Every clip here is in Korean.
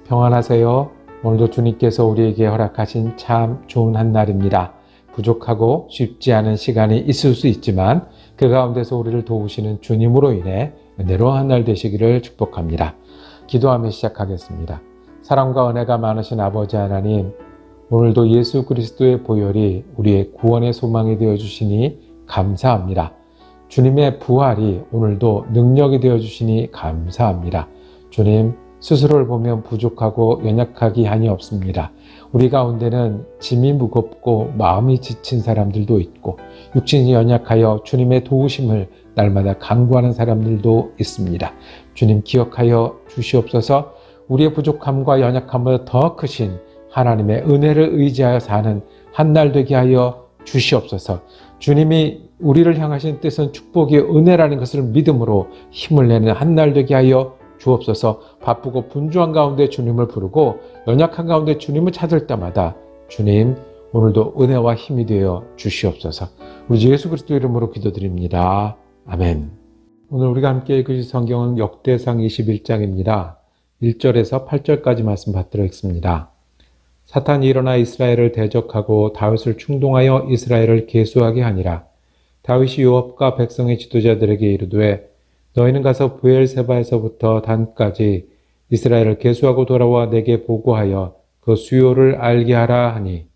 평안하세요. 오늘도 주님께서 우리에게 허락하신 참 좋은 한 날입니다. 부족하고 쉽지 않은 시간이 있을 수 있지만 그 가운데서 우리를 도우시는 주님으로 인해 은혜로운 한 날 되시기를 축복합니다. 기도하며 시작하겠습니다. 사랑과 은혜가 많으신 아버지 하나님, 오늘도 예수 그리스도의 보혈이 우리의 구원의 소망이 되어주시니 감사합니다. 주님의 부활이 오늘도 능력이 되어주시니 감사합니다. 주님, 스스로를 보면 부족하고 연약하기 한이 없습니다. 우리 가운데는 짐이 무겁고 마음이 지친 사람들도 있고 육신이 연약하여 주님의 도우심을 날마다 간구하는 사람들도 있습니다. 주님 기억하여 주시옵소서. 우리의 부족함과 연약함보다 더 크신 하나님의 은혜를 의지하여 사는 한 날 되게 하여 주시옵소서. 주님이 우리를 향하신 뜻은 축복의 은혜라는 것을 믿음으로 힘을 내는 한 날 되게 하여 주옵소서. 바쁘고 분주한 가운데 주님을 부르고 연약한 가운데 주님을 찾을 때마다 주님 오늘도 은혜와 힘이 되어 주시옵소서. 우리 주 예수 그리스도 이름으로 기도드립니다. 아멘. 오늘 우리가 함께 읽으실 성경은 역대상 21장입니다. 1절에서 8절까지 말씀 받도록 하겠습니다. 사탄이 일어나 이스라엘을 대적하고 다윗을 충동하여 이스라엘을 계수하게 하니라. 다윗이 요압과 백성의 지도자들에게 이르되 너희는 가서 브엘세바에서부터 단까지 이스라엘을 계수하고 돌아와 내게 보고하여 그 수요를 알게 하라 하니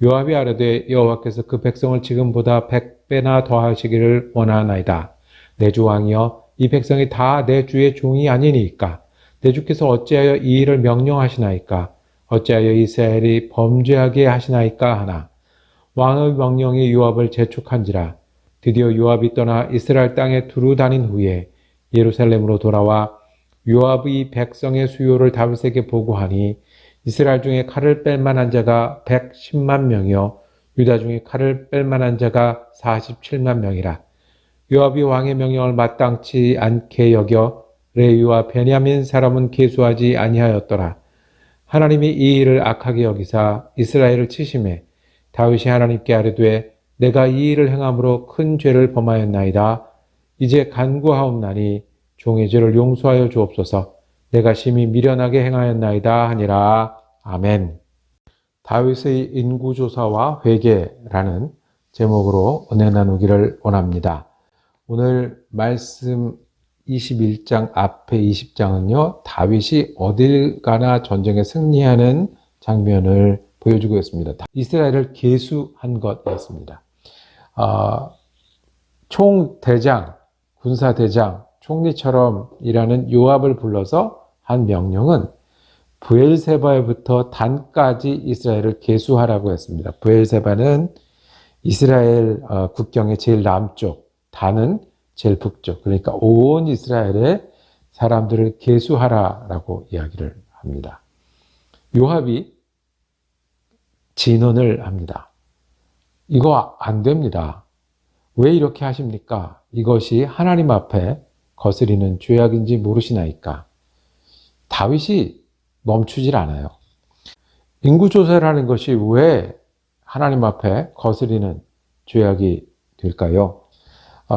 요압이 아뢰되 여호와께서 그 백성을 지금보다 100배나 더하시기를 원하나이다. 내 주 왕이여 이 백성이 다 내 주의 종이 아니니까 내 주께서 어찌하여 이 일을 명령하시나이까 어찌하여 이스라엘이 범죄하게 하시나이까 하나 왕의 명령이 요압을 재촉한지라. 드디어 요압이 떠나 이스라엘 땅에 두루 다닌 후에 예루살렘으로 돌아와 요압이 백성의 수요를 다윗에게 보고하니 이스라엘 중에 칼을 뺄 만한 자가 110만 명이요 유다 중에 칼을 뺄 만한 자가 47만 명이라. 요압이 왕의 명령을 마땅치 않게 여겨 레위와 베냐민 사람은 계수하지 아니하였더라. 하나님이 이 일을 악하게 여기사 이스라엘을 치심해 다윗이 하나님께 아뢰되 내가 이 일을 행함으로 큰 죄를 범하였나이다. 이제 간구하옵나니 종의 죄를 용서하여 주옵소서. 내가 심히 미련하게 행하였나이다 하니라. 아멘. 다윗의 인구조사와 회개라는 제목으로 은혜 나누기를 원합니다. 오늘 말씀 21장 앞에 20장은요. 다윗이 어딜 가나 전쟁에 승리하는 장면을 보여주고 있습니다. 이스라엘을 계수한 것이었습니다. 총대장, 군사대장, 총리처럼 일하는 요압을 불러서 한 명령은 브엘세바에부터 단까지 이스라엘을 계수하라고 했습니다. 브엘세바는 이스라엘 국경의 제일 남쪽, 단은 제일 북쪽, 그러니까 온 이스라엘의 사람들을 계수하라라고 이야기를 합니다. 요압이 진언을 합니다. 이거 안 됩니다. 왜 이렇게 하십니까? 이것이 하나님 앞에 거스리는 죄악인지 모르시나이까? 다윗이 멈추질 않아요. 인구조사라는 것이 왜 하나님 앞에 거스리는 죄악이 될까요?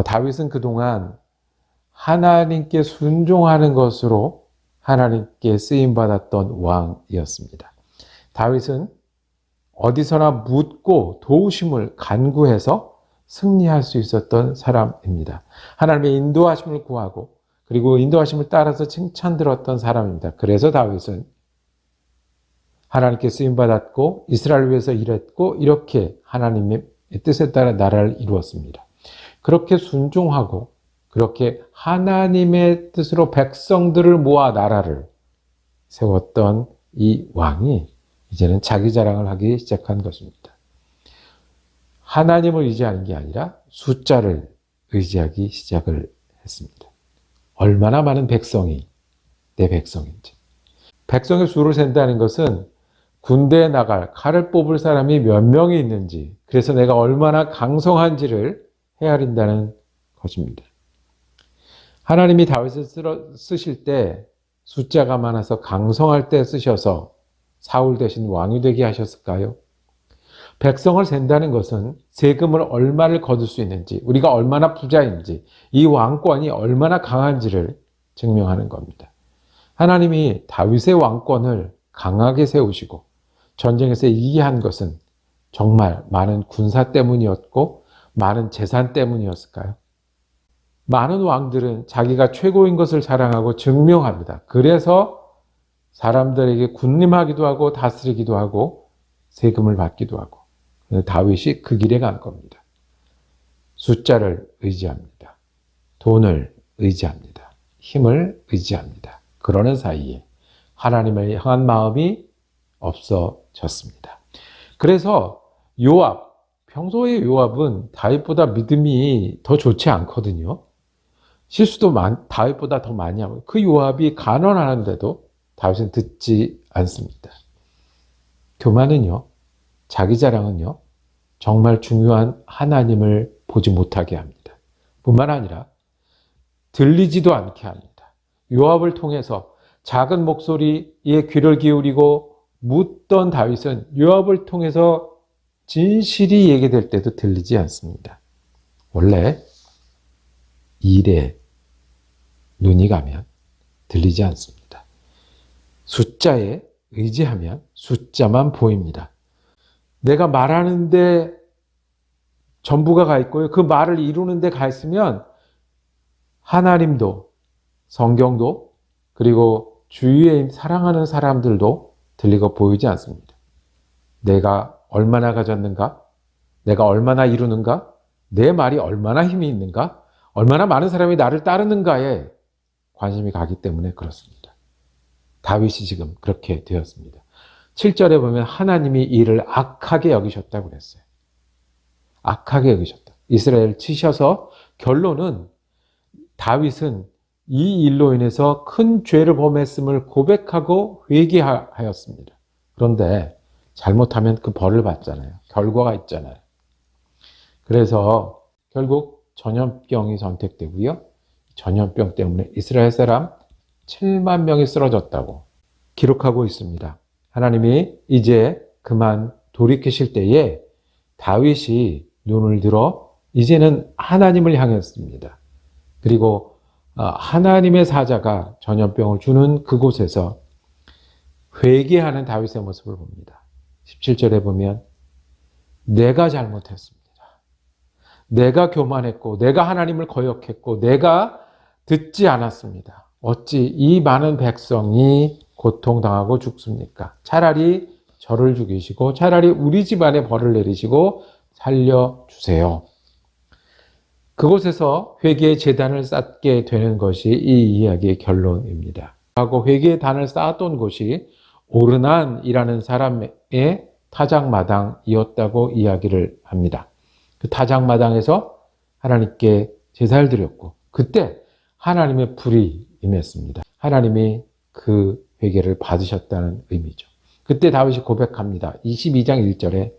다윗은 그동안 하나님께 순종하는 것으로 하나님께 쓰임받았던 왕이었습니다. 다윗은 어디서나 묻고 도우심을 간구해서 승리할 수 있었던 사람입니다. 하나님의 인도하심을 구하고 그리고 인도하심을 따라서 칭찬 들었던 사람입니다. 그래서 다윗은 하나님께 쓰임받았고 이스라엘을 위해서 일했고 이렇게 하나님의 뜻에 따라 나라를 이루었습니다. 그렇게 순종하고 그렇게 하나님의 뜻으로 백성들을 모아 나라를 세웠던 이 왕이 이제는 자기 자랑을 하기 시작한 것입니다. 하나님을 의지하는 게 아니라 숫자를 의지하기 시작을 했습니다. 얼마나 많은 백성이 내 백성인지. 백성의 수를 센다는 것은 군대에 나갈 칼을 뽑을 사람이 몇 명이 있는지, 그래서 내가 얼마나 강성한지를 헤아린다는 것입니다. 하나님이 다윗을 쓰실 때 숫자가 많아서 강성할 때 쓰셔서 사울 대신 왕이 되게 하셨을까요? 백성을 센다는 것은 세금을 얼마를 거둘 수 있는지, 우리가 얼마나 부자인지, 이 왕권이 얼마나 강한지를 증명하는 겁니다. 하나님이 다윗의 왕권을 강하게 세우시고 전쟁에서 이기게 한 것은 정말 많은 군사 때문이었고 많은 재산 때문이었을까요? 많은 왕들은 자기가 최고인 것을 자랑하고 증명합니다. 그래서 사람들에게 군림하기도 하고 다스리기도 하고 세금을 받기도 하고. 다윗이 그 길에 간 겁니다. 숫자를 의지합니다. 돈을 의지합니다. 힘을 의지합니다. 그러는 사이에 하나님을 향한 마음이 없어졌습니다. 그래서 평소에 요압은 다윗보다 믿음이 더 좋지 않거든요. 실수도 다윗보다 더 많이 하고, 그 요압이 간언하는데도 다윗은 듣지 않습니다. 교만은요, 자기 자랑은요, 정말 중요한 하나님을 보지 못하게 합니다. 뿐만 아니라 들리지도 않게 합니다. 요압을 통해서 작은 목소리에 귀를 기울이고 묻던 다윗은 요압을 통해서 진실이 얘기될 때도 들리지 않습니다. 원래 일에 눈이 가면 들리지 않습니다. 숫자에 의지하면 숫자만 보입니다. 내가 말하는데 전부가 가 있고요. 그 말을 이루는데 가 있으면 하나님도, 성경도, 그리고 주위에 사랑하는 사람들도 들리고 보이지 않습니다. 내가 얼마나 가졌는가? 내가 얼마나 이루는가? 내 말이 얼마나 힘이 있는가? 얼마나 많은 사람이 나를 따르는가에 관심이 가기 때문에 그렇습니다. 다윗이 지금 그렇게 되었습니다. 7절에 보면 하나님이 이를 악하게 여기셨다고 그랬어요. 악하게 여기셨다. 이스라엘 치셔서 결론은 다윗은 이 일로 인해서 큰 죄를 범했음을 고백하고 회개하였습니다. 그런데 잘못하면 그 벌을 받잖아요. 결과가 있잖아요. 그래서 결국 전염병이 선택되고요. 전염병 때문에 이스라엘 사람 7만 명이 쓰러졌다고 기록하고 있습니다. 하나님이 이제 그만 돌이키실 때에 다윗이 눈을 들어 이제는 하나님을 향했습니다. 그리고 하나님의 사자가 전염병을 주는 그곳에서 회개하는 다윗의 모습을 봅니다. 17절에 보면 내가 잘못했습니다. 내가 교만했고 내가 하나님을 거역했고 내가 듣지 않았습니다. 어찌 이 많은 백성이 고통당하고 죽습니까? 차라리 저를 죽이시고 차라리 우리 집안에 벌을 내리시고 살려주세요. 그곳에서 회개의 제단을 쌓게 되는 것이 이 이야기의 결론입니다. 하고 회개의 단을 쌓았던 곳이 오르난이라는 사람의 타작마당이었다고 이야기를 합니다. 그 타작마당에서 하나님께 제사를 드렸고 그때 하나님의 불이 임했습니다. 하나님이 그 회개를 받으셨다는 의미죠. 그때 다윗이 고백합니다. 22장 1절에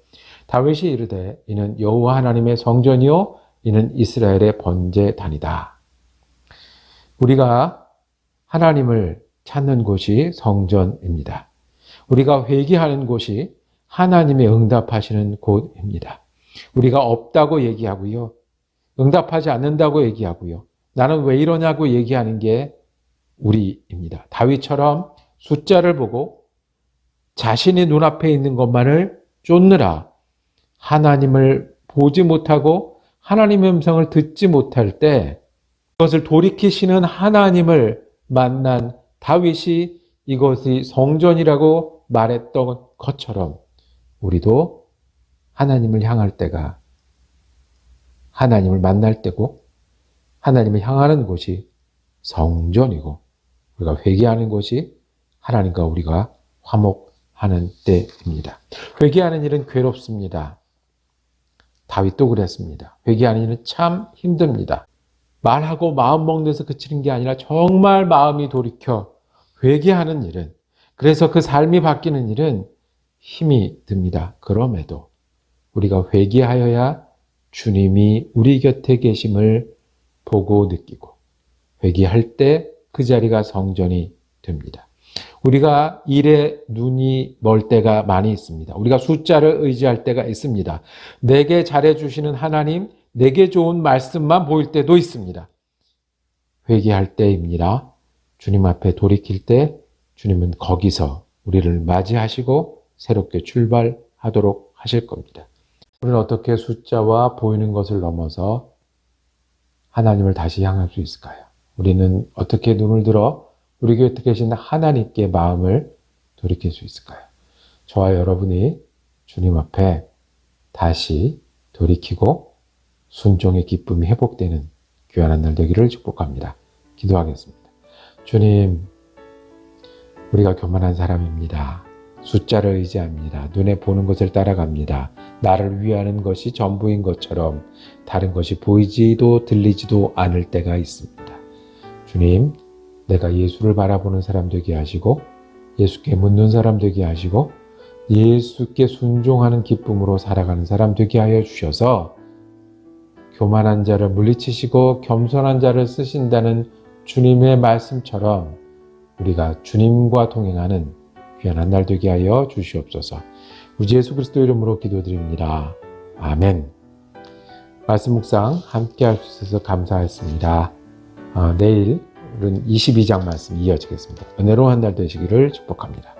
다윗이 이르되 이는 여호와 하나님의 성전이요 이는 이스라엘의 번제단이다. 우리가 하나님을 찾는 곳이 성전입니다. 우리가 회개하는 곳이 하나님의 응답하시는 곳입니다. 우리가 없다고 얘기하고요. 응답하지 않는다고 얘기하고요. 나는 왜 이러냐고 얘기하는 게 우리입니다. 다윗처럼 숫자를 보고 자신의 눈앞에 있는 것만을 쫓느라 하나님을 보지 못하고 하나님의 음성을 듣지 못할 때 그것을 돌이키시는 하나님을 만난 다윗이 이것이 성전이라고 말했던 것처럼 우리도 하나님을 향할 때가 하나님을 만날 때고 하나님을 향하는 곳이 성전이고 우리가 회개하는 곳이 하나님과 우리가 화목하는 때입니다. 회개하는 일은 괴롭습니다. 다윗도 그랬습니다. 회개하는 일은 참 힘듭니다. 말하고 마음 먹는 데서 그치는 게 아니라 정말 마음이 돌이켜 회개하는 일은 그래서 그 삶이 바뀌는 일은 힘이 듭니다. 그럼에도 우리가 회개하여야 주님이 우리 곁에 계심을 보고 느끼고 회개할 때 그 자리가 성전이 됩니다. 우리가 일에 눈이 멀 때가 많이 있습니다. 우리가 숫자를 의지할 때가 있습니다. 내게 잘해주시는 하나님, 내게 좋은 말씀만 보일 때도 있습니다. 회개할 때입니다. 주님 앞에 돌이킬 때 주님은 거기서 우리를 맞이하시고 새롭게 출발하도록 하실 겁니다. 우리는 어떻게 숫자와 보이는 것을 넘어서 하나님을 다시 향할 수 있을까요? 우리는 어떻게 눈을 들어 우리 곁에 계신 하나님께 마음을 돌이킬 수 있을까요? 저와 여러분이 주님 앞에 다시 돌이키고 순종의 기쁨이 회복되는 귀한 날 되기를 축복합니다. 기도하겠습니다. 주님, 우리가 교만한 사람입니다. 숫자를 의지합니다. 눈에 보는 것을 따라갑니다. 나를 위하는 것이 전부인 것처럼 다른 것이 보이지도 들리지도 않을 때가 있습니다. 주님, 내가 예수를 바라보는 사람 되게 하시고 예수께 묻는 사람 되게 하시고 예수께 순종하는 기쁨으로 살아가는 사람 되게 하여 주셔서 교만한 자를 물리치시고 겸손한 자를 쓰신다는 주님의 말씀처럼 우리가 주님과 동행하는 귀한 날 되게 하여 주시옵소서. 우리 예수 그리스도 이름으로 기도드립니다. 아멘. 말씀 묵상 함께 할 수 있어서 감사했습니다. 내일은 22장 말씀 이어지겠습니다. 은혜로운 한 날 되시기를 축복합니다.